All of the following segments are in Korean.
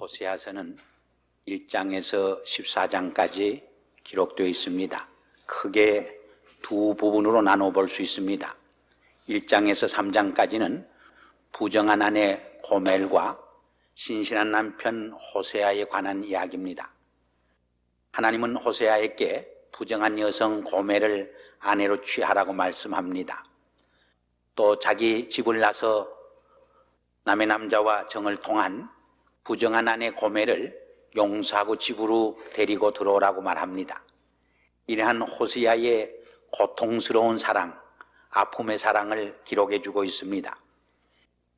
호세아서는 1장에서 14장까지 기록되어 있습니다. 크게 두 부분으로 나눠 볼 수 있습니다. 1장에서 3장까지는 부정한 아내 고멜과 신실한 남편 호세아에 관한 이야기입니다. 하나님은 호세아에게 부정한 여성 고멜을 아내로 취하라고 말씀합니다. 또 자기 집을 나서 남의 남자와 정을 통한 부정한 아내 고멜을 용서하고 집으로 데리고 들어오라고 말합니다. 이러한 호세아의 고통스러운 사랑, 아픔의 사랑을 기록해 주고 있습니다.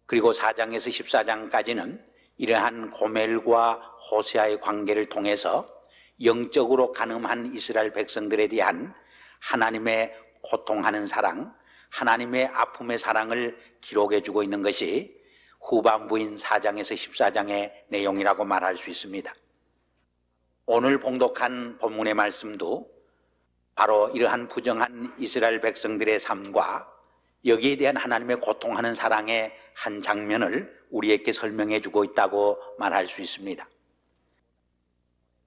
그리고 4장에서 14장까지는 이러한 고멜과 호세아의 관계를 통해서 영적으로 간음한 이스라엘 백성들에 대한 하나님의 고통하는 사랑, 하나님의 아픔의 사랑을 기록해 주고 있는 것이 후반부인 4장에서 14장의 내용이라고 말할 수 있습니다. 오늘 봉독한 본문의 말씀도 바로 이러한 부정한 이스라엘 백성들의 삶과 여기에 대한 하나님의 고통하는 사랑의 한 장면을 우리에게 설명해 주고 있다고 말할 수 있습니다.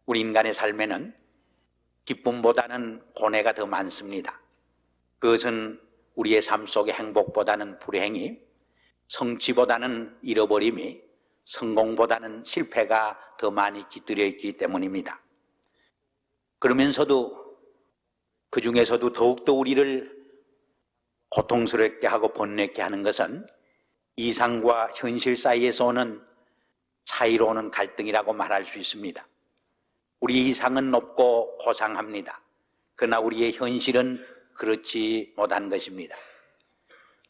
우리 인간의 삶에는 기쁨보다는 고뇌가 더 많습니다. 그것은 우리의 삶 속의 행복보다는 불행이, 성취보다는 잃어버림이, 성공보다는 실패가 더 많이 깃들여 있기 때문입니다. 그러면서도 그 중에서도 더욱더 우리를 고통스럽게 하고 번뇌케 하는 것은 이상과 현실 사이에서 오는 차이로 오는 갈등이라고 말할 수 있습니다. 우리 이상은 높고 고상합니다. 그러나 우리의 현실은 그렇지 못한 것입니다.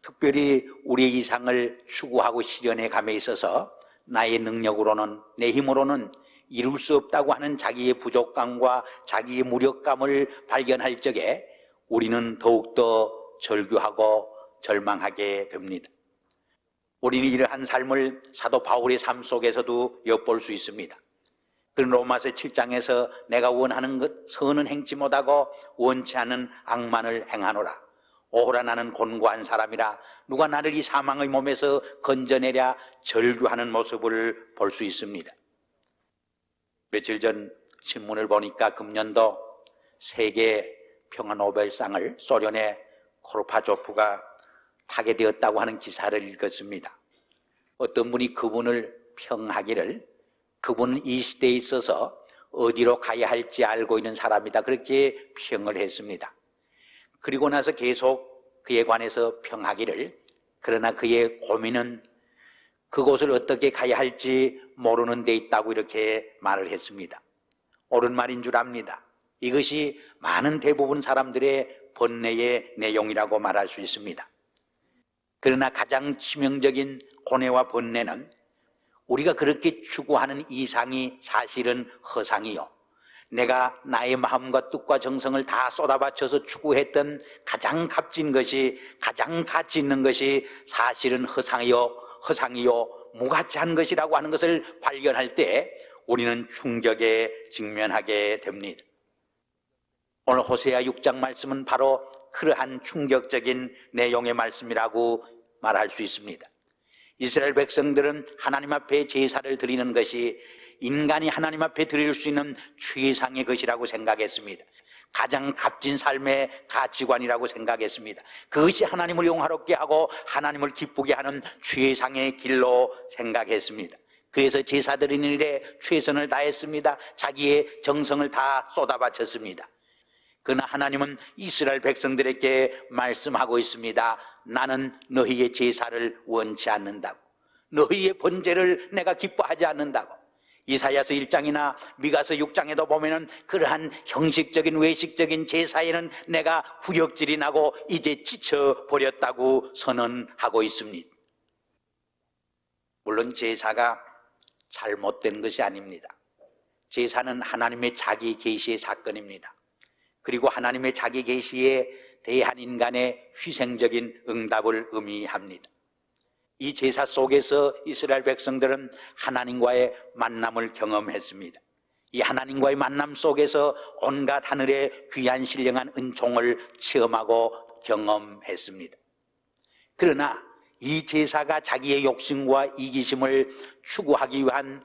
특별히 우리의 이상을 추구하고 실현해 감에 있어서 나의 능력으로는, 내 힘으로는 이룰 수 없다고 하는 자기의 부족감과 자기의 무력감을 발견할 적에 우리는 더욱더 절규하고 절망하게 됩니다. 우리는 이러한 삶을 사도 바울의 삶 속에서도 엿볼 수 있습니다. 그런 로마서 7장에서 내가 원하는 것 선은 행치 못하고 원치 않은 악만을 행하노라. 오호라 나는 곤고한 사람이라 누가 나를 이 사망의 몸에서 건져내랴 절규하는 모습을 볼 수 있습니다. 며칠 전 신문을 보니까 금년도 세계 평화 노벨상을 소련의 코르바초프가 타게 되었다고 하는 기사를 읽었습니다. 어떤 분이 그분을 평하기를 그분은 이 시대에 있어서 어디로 가야 할지 알고 있는 사람이다, 그렇게 평을 했습니다. 그리고 나서 계속 그에 관해서 평하기를 그러나 그의 고민은 그곳을 어떻게 가야 할지 모르는 데 있다고 이렇게 말을 했습니다. 옳은 말인 줄 압니다. 이것이 많은 대부분 사람들의 번뇌의 내용이라고 말할 수 있습니다. 그러나 가장 치명적인 고뇌와 번뇌는 우리가 그렇게 추구하는 이상이 사실은 허상이요, 내가 나의 마음과 뜻과 정성을 다 쏟아바쳐서 추구했던 가장 값진 것이, 가장 가치 있는 것이 사실은 허상이요 무가치한 것이라고 하는 것을 발견할 때 우리는 충격에 직면하게 됩니다. 오늘 호세아 6장 말씀은 바로 그러한 충격적인 내용의 말씀이라고 말할 수 있습니다. 이스라엘 백성들은 하나님 앞에 제사를 드리는 것이 인간이 하나님 앞에 드릴 수 있는 최상의 것이라고 생각했습니다. 가장 값진 삶의 가치관이라고 생각했습니다. 그것이 하나님을 영화롭게 하고 하나님을 기쁘게 하는 최상의 길로 생각했습니다. 그래서 제사 드리는 일에 최선을 다했습니다. 자기의 정성을 다 쏟아바쳤습니다. 그러나 하나님은 이스라엘 백성들에게 말씀하고 있습니다. 나는 너희의 제사를 원치 않는다고, 너희의 번제를 내가 기뻐하지 않는다고. 이사야서 1장이나 미가서 6장에도 보면은 그러한 형식적인 외식적인 제사에는 내가 구역질이 나고 이제 지쳐버렸다고 선언하고 있습니다. 물론 제사가 잘못된 것이 아닙니다. 제사는 하나님의 자기 계시의 사건입니다. 그리고 하나님의 자기 계시에 대한 인간의 희생적인 응답을 의미합니다. 이 제사 속에서 이스라엘 백성들은 하나님과의 만남을 경험했습니다. 이 하나님과의 만남 속에서 온갖 하늘의 귀한 신령한 은총을 체험하고 경험했습니다. 그러나 이 제사가 자기의 욕심과 이기심을 추구하기 위한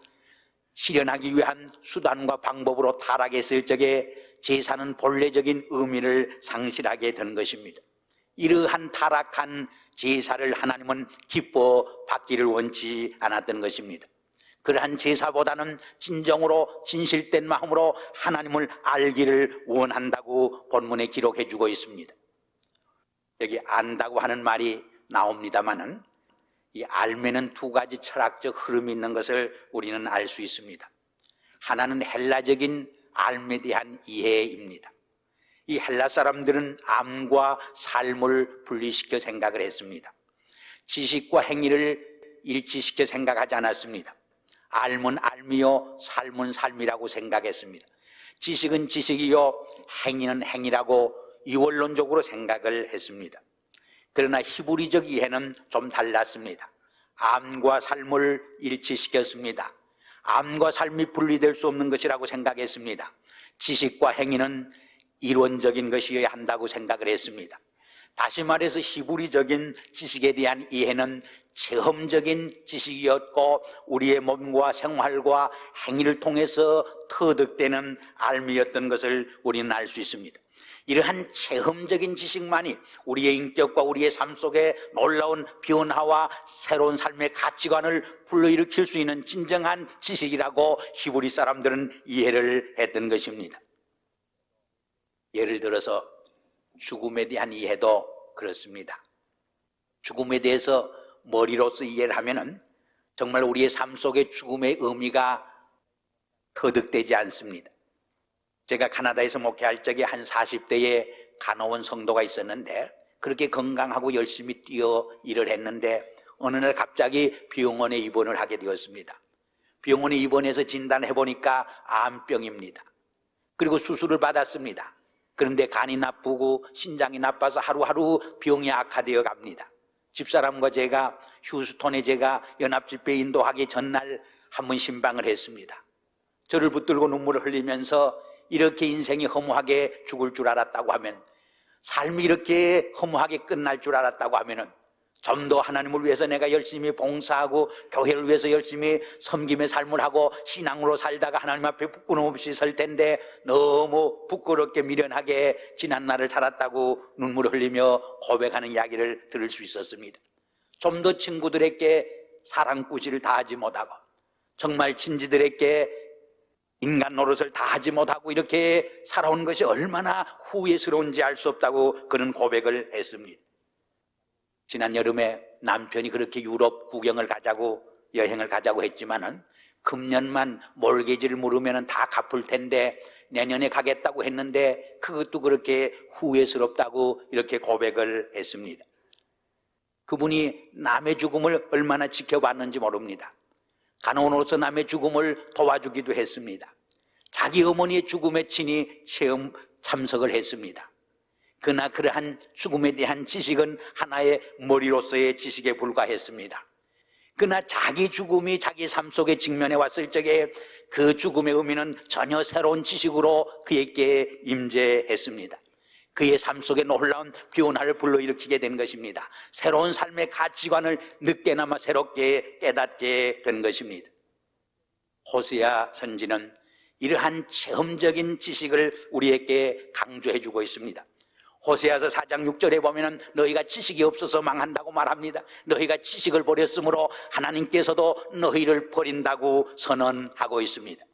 실현하기 위한 수단과 방법으로 타락했을 적에 제사는 본래적인 의미를 상실하게 된 것입니다. 이러한 타락한 제사를 하나님은 기뻐 받기를 원치 않았던 것입니다. 그러한 제사보다는 진정으로 진실된 마음으로 하나님을 알기를 원한다고 본문에 기록해 주고 있습니다. 여기 안다고 하는 말이 나옵니다마는 이 알매는 두 가지 철학적 흐름이 있는 것을 우리는 알 수 있습니다. 하나는 헬라적인 알매에 대한 이해입니다. 이 헬라 사람들은 암과 삶을 분리시켜 생각을 했습니다. 지식과 행위를 일치시켜 생각하지 않았습니다. 알은 알미요 삶은 삶이라고 생각했습니다. 지식은 지식이요 행위는 행위라고 이원론적으로 생각을 했습니다. 그러나 히브리적 이해는 좀 달랐습니다. 암과 삶을 일치시켰습니다. 암과 삶이 분리될 수 없는 것이라고 생각했습니다. 지식과 행위는 이론적인 것이어야 한다고 생각을 했습니다. 다시 말해서 히브리적인 지식에 대한 이해는 체험적인 지식이었고 우리의 몸과 생활과 행위를 통해서 터득되는 알미였던 것을 우리는 알 수 있습니다. 이러한 체험적인 지식만이 우리의 인격과 우리의 삶 속에 놀라운 변화와 새로운 삶의 가치관을 불러일으킬 수 있는 진정한 지식이라고 히브리 사람들은 이해를 했던 것입니다. 예를 들어서 죽음에 대한 이해도 그렇습니다. 죽음에 대해서 머리로서 이해를 하면은 정말 우리의 삶 속에 죽음의 의미가 터득되지 않습니다. 제가 캐나다에서 목회할 적에 한 40대의 간호원 성도가 있었는데 그렇게 건강하고 열심히 뛰어 일을 했는데 어느 날 갑자기 병원에 입원을 하게 되었습니다. 병원에 입원해서 진단해 보니까 암병입니다. 그리고 수술을 받았습니다. 그런데 간이 나쁘고 신장이 나빠서 하루하루 병이 악화되어 갑니다. 집사람과 제가 휴스톤에 제가 연합집회 인도하기 전날 한번 신방을 했습니다. 저를 붙들고 눈물을 흘리면서 이렇게 인생이 허무하게 죽을 줄 알았다고 하면, 삶이 이렇게 허무하게 끝날 줄 알았다고 하면은 좀 더 하나님을 위해서 내가 열심히 봉사하고 교회를 위해서 열심히 섬김의 삶을 하고 신앙으로 살다가 하나님 앞에 부끄럼 없이 설 텐데 너무 부끄럽게 미련하게 지난 날을 살았다고 눈물을 흘리며 고백하는 이야기를 들을 수 있었습니다. 좀 더 친구들에게 사랑꾸지를 다하지 못하고 정말 친지들에게 인간 노릇을 다하지 못하고 이렇게 살아온 것이 얼마나 후회스러운지 알 수 없다고 그런 고백을 했습니다. 지난 여름에 남편이 그렇게 유럽 구경을 가자고 여행을 가자고 했지만은 금년만 몰개지를 물으면 다 갚을 텐데 내년에 가겠다고 했는데 그것도 그렇게 후회스럽다고 이렇게 고백을 했습니다. 그분이 남의 죽음을 얼마나 지켜봤는지 모릅니다. 간호원으로서 남의 죽음을 도와주기도 했습니다. 자기 어머니의 죽음에 친히 참석을 했습니다. 그러나 그러한 죽음에 대한 지식은 하나의 머리로서의 지식에 불과했습니다. 그러나 자기 죽음이 자기 삶 속에 직면해 왔을 적에 그 죽음의 의미는 전혀 새로운 지식으로 그에게 임재했습니다. 그의 삶 속에 놀라운 변화를 불러일으키게 된 것입니다. 새로운 삶의 가치관을 늦게나마 새롭게 깨닫게 된 것입니다. 호세아 선지는 이러한 체험적인 지식을 우리에게 강조해주고 있습니다. 호세아서 4장 6절에 보면 너희가 지식이 없어서 망한다고 말합니다. 너희가 지식을 버렸으므로 하나님께서도 너희를 버린다고 선언하고 있습니다.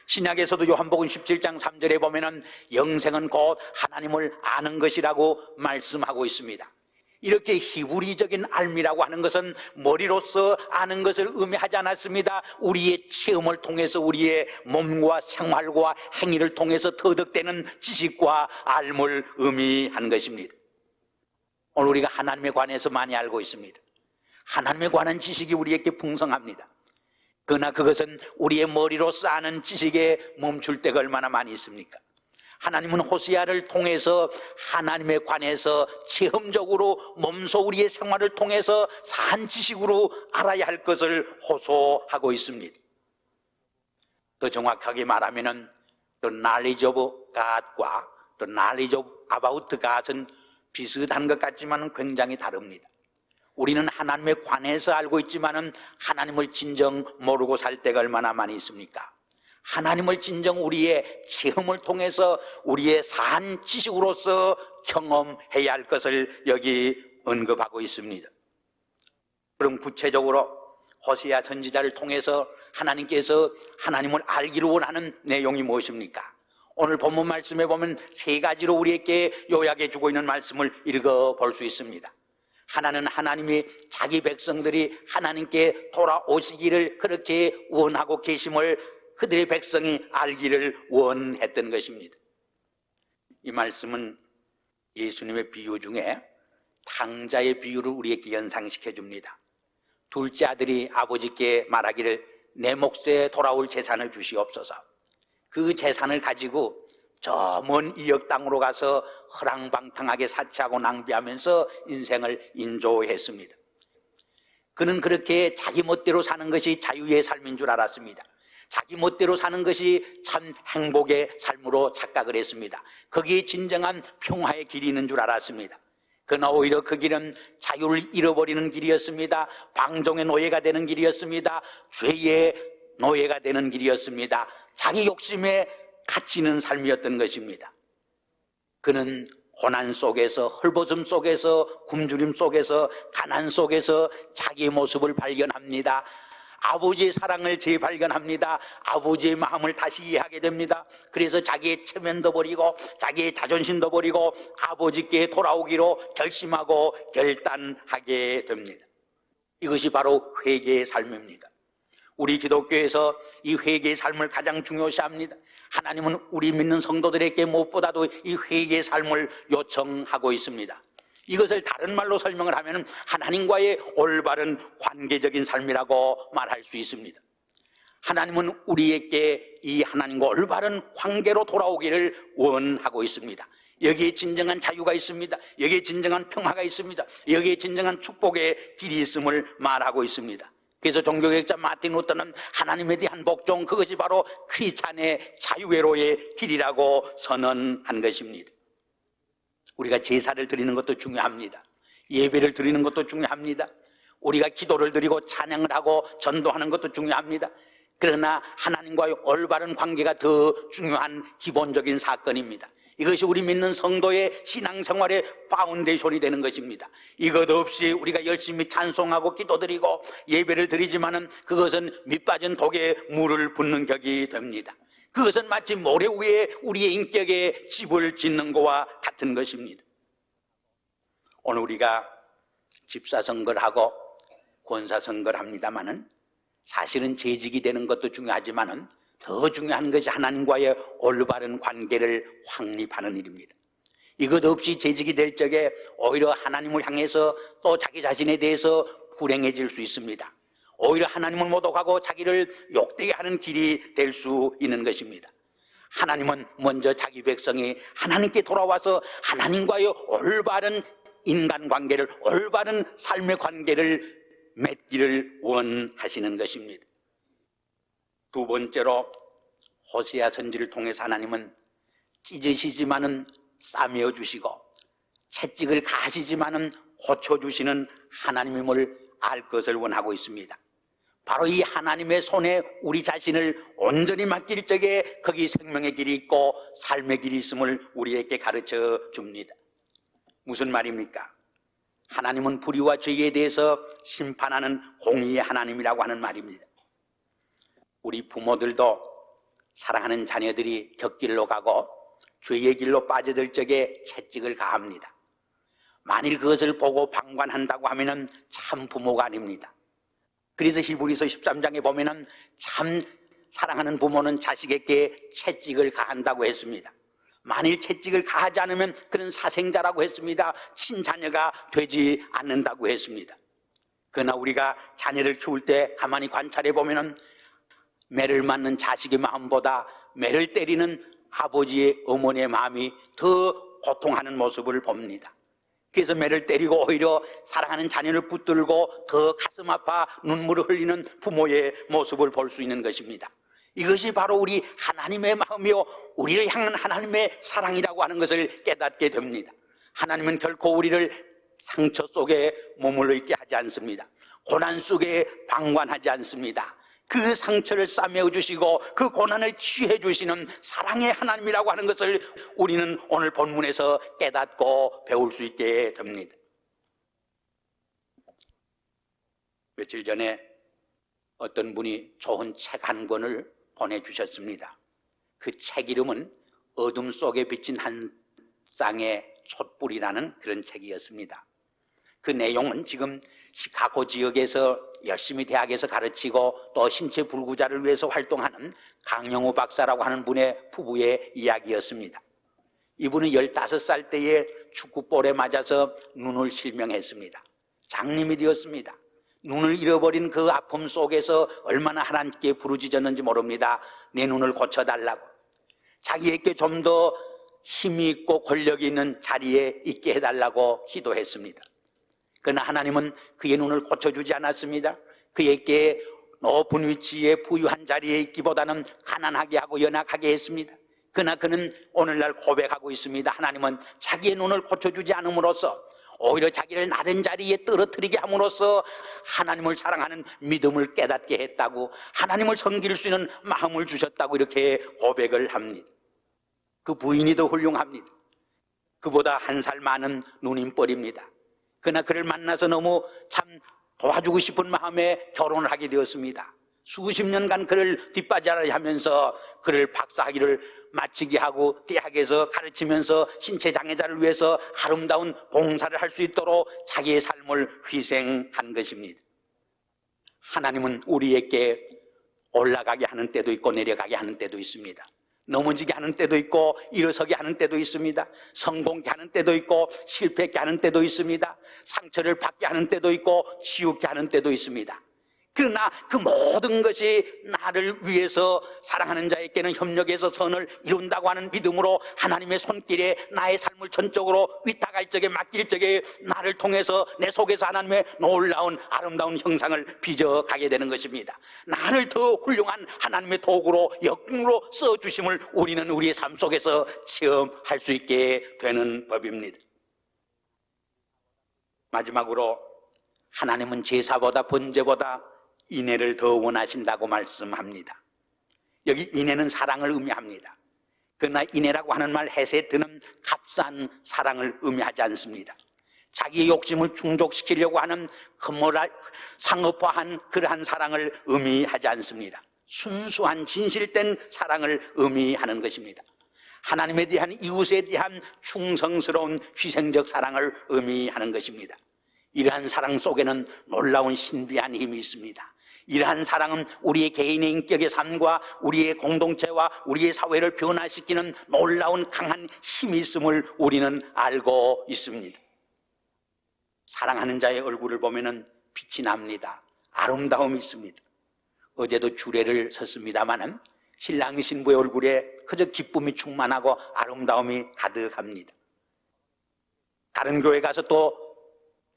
신약에서도 요한복음 17장 3절에 보면 영생은 곧 하나님을 아는 것이라고 말씀하고 있습니다. 이렇게 히브리적인 알미라고 하는 것은 머리로서 아는 것을 의미하지 않았습니다. 우리의 체험을 통해서 우리의 몸과 생활과 행위를 통해서 터득되는 지식과 알을 의미한 것입니다. 오늘 우리가 하나님에 관해서 많이 알고 있습니다. 하나님에 관한 지식이 우리에게 풍성합니다. 그러나 그것은 우리의 머리로서 아는 지식에 멈출 때가 얼마나 많이 있습니까? 하나님은 호세아를 통해서 하나님에 관해서 체험적으로 몸소 우리의 생활을 통해서 산 지식으로 알아야 할 것을 호소하고 있습니다. 더 정확하게 말하면 The knowledge of God과 The knowledge of about God은 비슷한 것 같지만 굉장히 다릅니다. 우리는 하나님에 관해서 알고 있지만은 하나님을 진정 모르고 살 때가 얼마나 많이 있습니까? 하나님을 진정 우리의 체험을 통해서 우리의 산 지식으로서 경험해야 할 것을 여기 언급하고 있습니다. 그럼 구체적으로 호세아 선지자를 통해서 하나님께서 하나님을 알기를 원하는 내용이 무엇입니까? 오늘 본문 말씀에 보면 세 가지로 우리에게 요약해 주고 있는 말씀을 읽어볼 수 있습니다. 하나는 하나님이 자기 백성들이 하나님께 돌아오시기를 그렇게 원하고 계심을 그들의 백성이 알기를 원했던 것입니다. 이 말씀은 예수님의 비유 중에 탕자의 비유를 우리에게 연상시켜 줍니다. 둘째 아들이 아버지께 말하기를 내 몫에 돌아올 재산을 주시옵소서. 그 재산을 가지고 저 먼 이역 땅으로 가서 허랑방탕하게 사치하고 낭비하면서 인생을 인조했습니다. 그는 그렇게 자기 멋대로 사는 것이 자유의 삶인 줄 알았습니다. 자기 멋대로 사는 것이 참 행복의 삶으로 착각을 했습니다. 거기에 진정한 평화의 길이 있는 줄 알았습니다. 그러나 오히려 그 길은 자유를 잃어버리는 길이었습니다. 방종의 노예가 되는 길이었습니다. 죄의 노예가 되는 길이었습니다. 자기 욕심에 갇히는 삶이었던 것입니다. 그는 고난 속에서, 헐벗음 속에서, 굶주림 속에서, 가난 속에서 자기의 모습을 발견합니다. 아버지의 사랑을 재발견합니다. 아버지의 마음을 다시 이해하게 됩니다. 그래서 자기의 체면도 버리고 자기의 자존심도 버리고 아버지께 돌아오기로 결심하고 결단하게 됩니다. 이것이 바로 회개의 삶입니다. 우리 기독교에서 이 회개의 삶을 가장 중요시합니다. 하나님은 우리 믿는 성도들에게 무엇보다도 이 회개의 삶을 요청하고 있습니다. 이것을 다른 말로 설명을 하면 하나님과의 올바른 관계적인 삶이라고 말할 수 있습니다. 하나님은 우리에게 이 하나님과 올바른 관계로 돌아오기를 원하고 있습니다. 여기에 진정한 자유가 있습니다. 여기에 진정한 평화가 있습니다. 여기에 진정한 축복의 길이 있음을 말하고 있습니다. 그래서 종교개혁자 마틴 루터는 하나님에 대한 복종, 그것이 바로 크리스찬의 자유회로의 길이라고 선언한 것입니다. 우리가 제사를 드리는 것도 중요합니다. 예배를 드리는 것도 중요합니다. 우리가 기도를 드리고 찬양을 하고 전도하는 것도 중요합니다. 그러나 하나님과의 올바른 관계가 더 중요한 기본적인 사건입니다. 이것이 우리 믿는 성도의 신앙생활의 파운데이션이 되는 것입니다. 이것 없이 우리가 열심히 찬송하고 기도드리고 예배를 드리지만은 그것은 밑빠진 독에 물을 붓는 격이 됩니다. 그것은 마치 모래 위에 우리의 인격에 집을 짓는 것과 같은 것입니다. 오늘 우리가 집사선거를 하고 권사선거를 합니다마는 사실은 재직이 되는 것도 중요하지만은 더 중요한 것이 하나님과의 올바른 관계를 확립하는 일입니다. 이것 없이 재직이 될 적에 오히려 하나님을 향해서 또 자기 자신에 대해서 불행해질 수 있습니다. 오히려 하나님을 모독하고 자기를 욕되게 하는 길이 될 수 있는 것입니다. 하나님은 먼저 자기 백성이 하나님께 돌아와서 하나님과의 올바른 인간관계를, 올바른 삶의 관계를 맺기를 원하시는 것입니다. 두 번째로 호세아 선지를 통해서 하나님은 찢으시지만은 싸매어 주시고 채찍을 가하시지만은 고쳐주시는 하나님임을 알 것을 원하고 있습니다. 바로 이 하나님의 손에 우리 자신을 온전히 맡길 적에 거기 생명의 길이 있고 삶의 길이 있음을 우리에게 가르쳐 줍니다. 무슨 말입니까? 하나님은 불의와 죄에 대해서 심판하는 공의의 하나님이라고 하는 말입니다. 우리 부모들도 사랑하는 자녀들이 곁길로 가고 죄의 길로 빠져들 적에 채찍을 가합니다. 만일 그것을 보고 방관한다고 하면은 참 부모가 아닙니다. 그래서 히브리서 13장에 보면은 참 사랑하는 부모는 자식에게 채찍을 가한다고 했습니다. 만일 채찍을 가하지 않으면 그는 사생자라고 했습니다. 친자녀가 되지 않는다고 했습니다. 그러나 우리가 자녀를 키울 때 가만히 관찰해 보면은 매를 맞는 자식의 마음보다 매를 때리는 아버지의 어머니의 마음이 더 고통하는 모습을 봅니다. 그래서 매를 때리고 오히려 사랑하는 자녀를 붙들고 더 가슴 아파 눈물을 흘리는 부모의 모습을 볼 수 있는 것입니다. 이것이 바로 우리 하나님의 마음이요 우리를 향한 하나님의 사랑이라고 하는 것을 깨닫게 됩니다. 하나님은 결코 우리를 상처 속에 머물러 있게 하지 않습니다. 고난 속에 방관하지 않습니다. 그 상처를 싸매어 주시고 그 고난을 치유해 주시는 사랑의 하나님이라고 하는 것을 우리는 오늘 본문에서 깨닫고 배울 수 있게 됩니다. 며칠 전에 어떤 분이 좋은 책 한 권을 보내주셨습니다. 그 책 이름은 어둠 속에 비친 한 쌍의 촛불이라는 그런 책이었습니다. 그 내용은 지금 시카고 지역에서 열심히 대학에서 가르치고 또 신체 불구자를 위해서 활동하는 강영우 박사라고 하는 분의 부부의 이야기였습니다. 이분은 15살 때에 축구볼에 맞아서 눈을 실명했습니다. 장님이 되었습니다. 눈을 잃어버린 그 아픔 속에서 얼마나 하나님께 부르짖었는지 모릅니다. 내 눈을 고쳐달라고, 자기에게 좀 더 힘이 있고 권력이 있는 자리에 있게 해달라고 기도했습니다. 그러나 하나님은 그의 눈을 고쳐주지 않았습니다. 그에게 높은 위치에 부유한 자리에 있기보다는 가난하게 하고 연약하게 했습니다. 그러나 그는 오늘날 고백하고 있습니다. 하나님은 자기의 눈을 고쳐주지 않음으로써 오히려 자기를 낮은 자리에 떨어뜨리게 함으로써 하나님을 사랑하는 믿음을 깨닫게 했다고, 하나님을 섬길 수 있는 마음을 주셨다고 이렇게 고백을 합니다. 그 부인이 더 훌륭합니다. 그보다 1살 많은 누님뻘입니다. 그러나 그를 만나서 너무 참 도와주고 싶은 마음에 결혼을 하게 되었습니다. 수십 년간 그를 뒷바라지 하면서 그를 박사학위를 마치게 하고 대학에서 가르치면서 신체장애자를 위해서 아름다운 봉사를 할 수 있도록 자기의 삶을 희생한 것입니다. 하나님은 우리에게 올라가게 하는 때도 있고 내려가게 하는 때도 있습니다. 넘어지게 하는 때도 있고 일어서게 하는 때도 있습니다. 성공케 하는 때도 있고 실패하게 하는 때도 있습니다. 상처를 받게 하는 때도 있고 치유케 하는 때도 있습니다. 그러나 그 모든 것이 나를 위해서 사랑하는 자에게는 협력해서 선을 이룬다고 하는 믿음으로 하나님의 손길에 나의 삶을 전적으로 위탁할 적에, 맡길 적에 나를 통해서 내 속에서 하나님의 놀라운 아름다운 형상을 빚어가게 되는 것입니다. 나를 더 훌륭한 하나님의 도구로 역으로 써주심을 우리는 우리의 삶 속에서 체험할 수 있게 되는 법입니다. 마지막으로 하나님은 제사보다 번제보다 인애를 더 원하신다고 말씀합니다. 여기 인애는 사랑을 의미합니다. 그러나 인애라고 하는 말 헤세트는 값싼 사랑을 의미하지 않습니다. 자기의 욕심을 충족시키려고 하는 상업화한 그러한 사랑을 의미하지 않습니다. 순수한 진실된 사랑을 의미하는 것입니다. 하나님에 대한, 이웃에 대한 충성스러운 희생적 사랑을 의미하는 것입니다. 이러한 사랑 속에는 놀라운 신비한 힘이 있습니다. 이러한 사랑은 우리의 개인의 인격의 삶과 우리의 공동체와 우리의 사회를 변화시키는 놀라운 강한 힘이 있음을 우리는 알고 있습니다. 사랑하는 자의 얼굴을 보면 빛이 납니다. 아름다움이 있습니다. 어제도 주례를 섰습니다마는 신랑이 신부의 얼굴에 그저 기쁨이 충만하고 아름다움이 가득합니다. 다른 교회 가서 또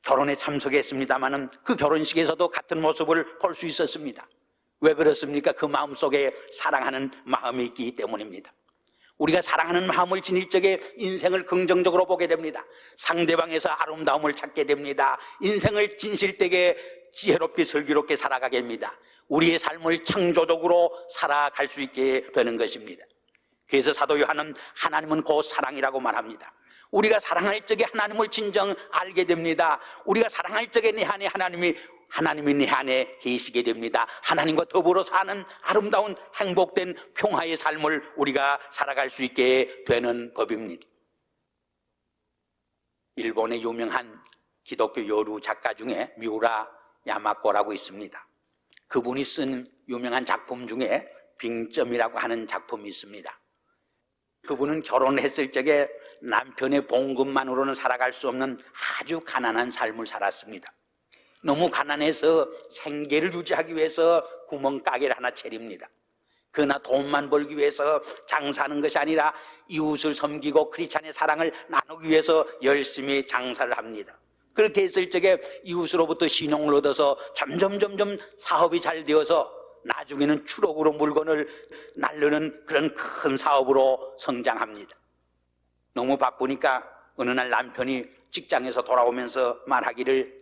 결혼에 참석했습니다마는 그 결혼식에서도 같은 모습을 볼 수 있었습니다. 왜 그렇습니까? 그 마음속에 사랑하는 마음이 있기 때문입니다. 우리가 사랑하는 마음을 지닐 적에 인생을 긍정적으로 보게 됩니다. 상대방에서 아름다움을 찾게 됩니다. 인생을 진실되게 지혜롭게 슬기롭게 살아가게 됩니다. 우리의 삶을 창조적으로 살아갈 수 있게 되는 것입니다. 그래서 사도 요한은 하나님은 곧 사랑이라고 말합니다. 우리가 사랑할 적에 하나님을 진정 알게 됩니다. 우리가 사랑할 적에 내 안에 하나님이 내 안에 계시게 됩니다. 하나님과 더불어 사는 아름다운 행복된 평화의 삶을 우리가 살아갈 수 있게 되는 법입니다. 일본의 유명한 기독교 여루 작가 중에 미우라 야마코라고 있습니다. 그분이 쓴 유명한 작품 중에 빙점이라고 하는 작품이 있습니다. 그분은 결혼을 했을 적에 남편의 봉급만으로는 살아갈 수 없는 아주 가난한 삶을 살았습니다. 너무 가난해서 생계를 유지하기 위해서 구멍가게를 하나 차립니다. 그러나 돈만 벌기 위해서 장사하는 것이 아니라 이웃을 섬기고 크리스찬의 사랑을 나누기 위해서 열심히 장사를 합니다. 그렇게 했을 적에 이웃으로부터 신용을 얻어서 점점 사업이 잘 되어서 나중에는 추록으로 물건을 나르는 그런 큰 사업으로 성장합니다. 너무 바쁘니까 어느 날 남편이 직장에서 돌아오면서 말하기를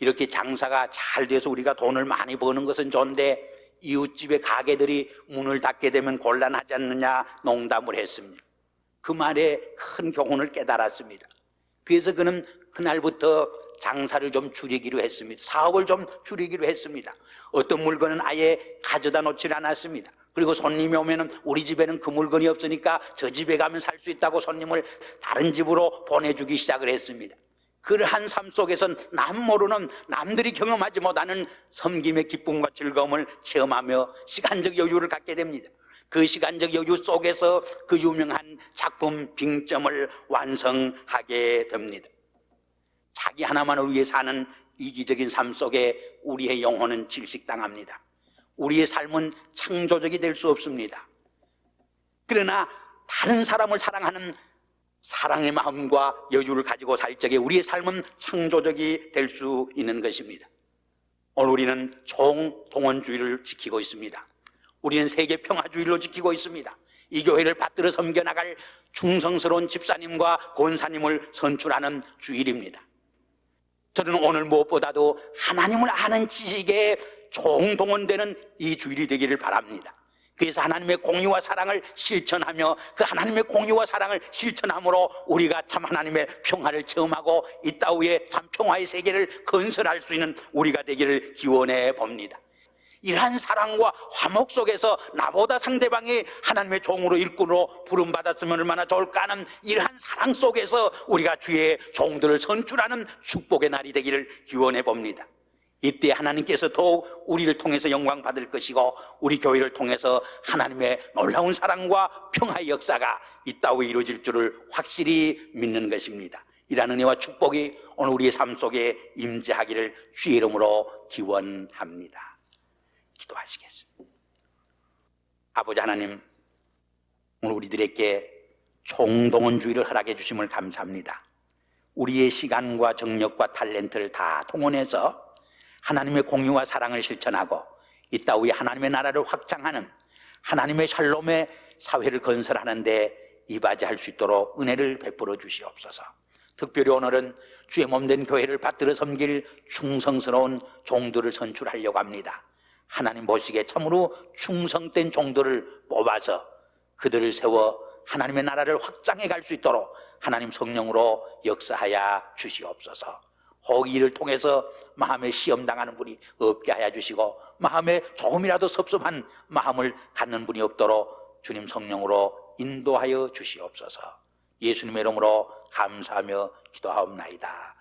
이렇게 장사가 잘 돼서 우리가 돈을 많이 버는 것은 좋은데 이웃집의 가게들이 문을 닫게 되면 곤란하지 않느냐 농담을 했습니다. 그 말에 큰 교훈을 깨달았습니다. 그래서 그는 그날부터 장사를 좀 줄이기로 했습니다. 사업을 좀 줄이기로 했습니다. 어떤 물건은 아예 가져다 놓질 않았습니다. 그리고 손님이 오면은 우리 집에는 그 물건이 없으니까 저 집에 가면 살 수 있다고 손님을 다른 집으로 보내주기 시작을 했습니다. 그러한 삶 속에선 남 모르는, 남들이 경험하지 못하는 섬김의 기쁨과 즐거움을 체험하며 시간적 여유를 갖게 됩니다. 그 시간적 여유 속에서 그 유명한 작품 빙점을 완성하게 됩니다. 자기 하나만을 위해 사는 이기적인 삶 속에 우리의 영혼은 질식당합니다. 우리의 삶은 창조적이 될 수 없습니다. 그러나 다른 사람을 사랑하는 사랑의 마음과 여유를 가지고 살 적에 우리의 삶은 창조적이 될 수 있는 것입니다. 오늘 우리는 총동원주의를 지키고 있습니다. 우리는 세계평화주의로 지키고 있습니다. 이 교회를 받들어 섬겨나갈 충성스러운 집사님과 권사님을 선출하는 주일입니다. 저는 오늘 무엇보다도 하나님을 아는 지식에 총동원되는 이 주일이 되기를 바랍니다. 그래서 하나님의 공의와 사랑을 실천하며 그 하나님의 공의와 사랑을 실천함으로 우리가 참 하나님의 평화를 체험하고 이 땅 위에 참 평화의 세계를 건설할 수 있는 우리가 되기를 기원해 봅니다. 이러한 사랑과 화목 속에서 나보다 상대방이 하나님의 종으로 일꾼으로 부름받았으면 얼마나 좋을까 하는 이러한 사랑 속에서 우리가 주의 종들을 선출하는 축복의 날이 되기를 기원해 봅니다. 이때 하나님께서 더욱 우리를 통해서 영광 받을 것이고 우리 교회를 통해서 하나님의 놀라운 사랑과 평화의 역사가 이 땅 위에 이루어질 줄을 확실히 믿는 것입니다. 이러한 은혜와 축복이 오늘 우리의 삶 속에 임재하기를 주의 이름으로 기원합니다. 기도하시겠습니다. 아버지 하나님, 오늘 우리들에게 총동원주의를 허락해 주심을 감사합니다. 우리의 시간과 정력과 탤런트를 다 동원해서 하나님의 공유와 사랑을 실천하고 이 땅 위에 하나님의 나라를 확장하는 하나님의 샬롬의 사회를 건설하는 데 이바지할 수 있도록 은혜를 베풀어 주시옵소서. 특별히 오늘은 주의 몸된 교회를 받들어 섬길 충성스러운 종들을 선출하려고 합니다. 하나님 보시기에 참으로 충성된 종들을 뽑아서 그들을 세워 하나님의 나라를 확장해 갈 수 있도록 하나님 성령으로 역사하여 주시옵소서. 혹 이를 통해서 마음에 시험당하는 분이 없게 하여 주시고 마음에 조금이라도 섭섭한 마음을 갖는 분이 없도록 주님 성령으로 인도하여 주시옵소서. 예수님의 이름으로 감사하며 기도하옵나이다.